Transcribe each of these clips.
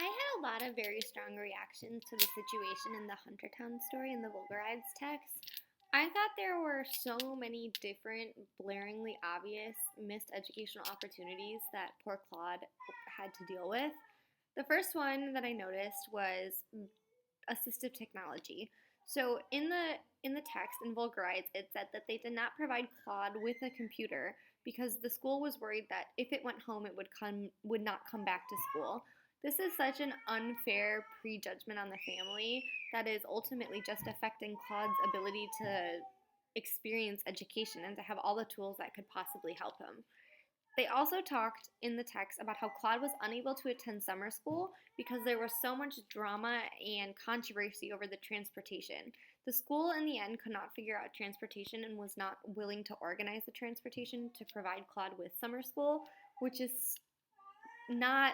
I had a lot of very strong reactions to the situation in the Huntertown story in the Vulgarides text. I thought there were so many different, blaringly obvious missed educational opportunities that poor Claude had to deal with. The first one that I noticed was assistive technology. So in the text in Vulgarides, it said that they did not provide Claude with a computer because the school was worried that if it went home, it would not come back to school. This is such an unfair prejudgment on the family that is ultimately just affecting Claude's ability to experience education and to have all the tools that could possibly help him. They also talked in the text about how Claude was unable to attend summer school because there was so much drama and controversy over the transportation. The school, in the end, could not figure out transportation and was not willing to organize the transportation to provide Claude with summer school, which is not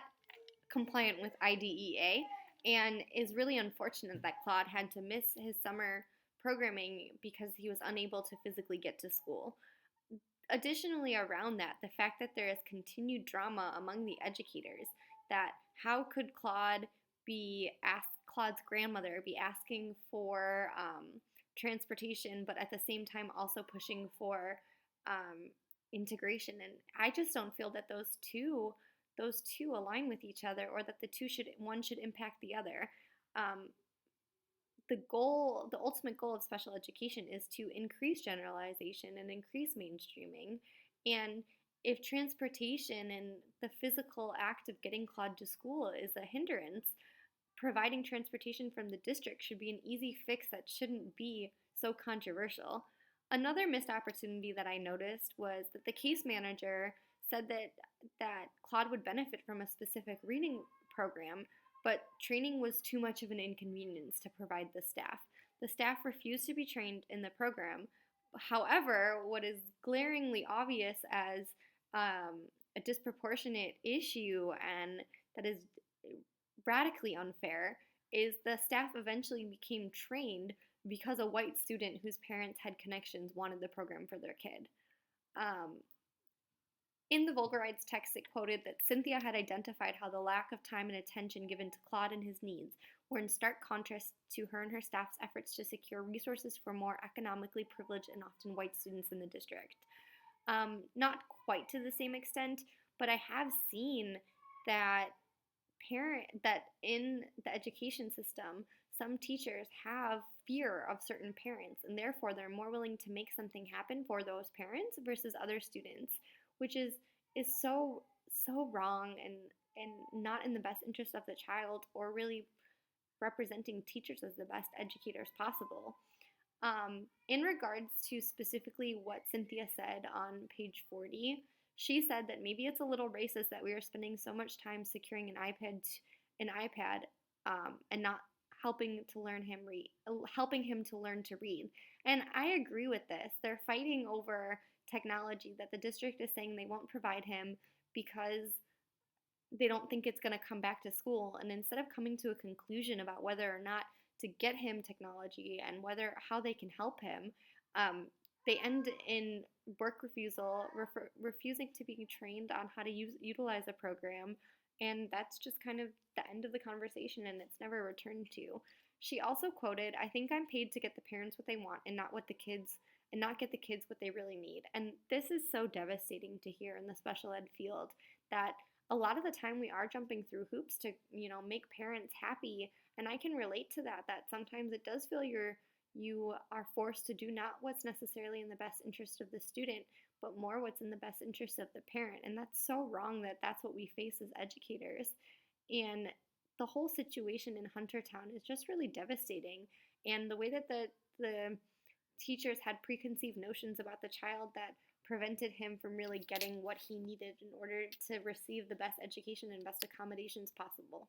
compliant with IDEA and is really unfortunate that Claude had to miss his summer programming because he was unable to physically get to school. Additionally, around that, the fact that there is continued drama among the educators, that how could Claude's grandmother be asking for transportation, but at the same time also pushing for integration. And I just don't feel that those two align with each other, or that one should impact the other. Um, the ultimate goal of special education is to increase generalization and increase mainstreaming. And if transportation and the physical act of getting Claude to school is a hindrance, providing transportation from the district should be an easy fix that shouldn't be so controversial. Another missed opportunity that I noticed was that the case manager said that Claude would benefit from a specific reading program, but training was too much of an inconvenience to provide the staff. The staff refused to be trained in the program. However, what is glaringly obvious as a disproportionate issue and that is radically unfair is the staff eventually became trained because a white student whose parents had connections wanted the program for their kid. Um, in the Vulgarides text, it quoted that Cynthia had identified how the lack of time and attention given to Claude and his needs were in stark contrast to her and her staff's efforts to secure resources for more economically privileged and often white students in the district. Not quite to the same extent, but I have seen that that in the education system, some teachers have fear of certain parents, and therefore they're more willing to make something happen for those parents versus other students, which is so wrong and not in the best interest of the child, or really representing teachers as the best educators possible. In regards to specifically what Cynthia said on page 40, she said that maybe it's a little racist that we are spending so much time securing an iPad, and not helping him to learn to read. And I agree with this. They're fighting over technology that the district is saying they won't provide him because they don't think it's going to come back to school. And instead of coming to a conclusion about whether or not to get him technology and how they can help him, they end in refusing to be trained on how to utilize a program, and that's just kind of the end of the conversation, and it's never returned to. She also quoted, "I think I'm paid to get the parents what they want and not get the kids what they really need." And this is so devastating to hear in the special ed field, that a lot of the time we are jumping through hoops to, make parents happy. And I can relate to that sometimes it does feel you are forced to do not what's necessarily in the best interest of the student, but more what's in the best interest of the parent. And that's so wrong that that's what we face as educators. And the whole situation in Huntertown is just really devastating. And the way that the teachers had preconceived notions about the child that prevented him from really getting what he needed in order to receive the best education and best accommodations possible.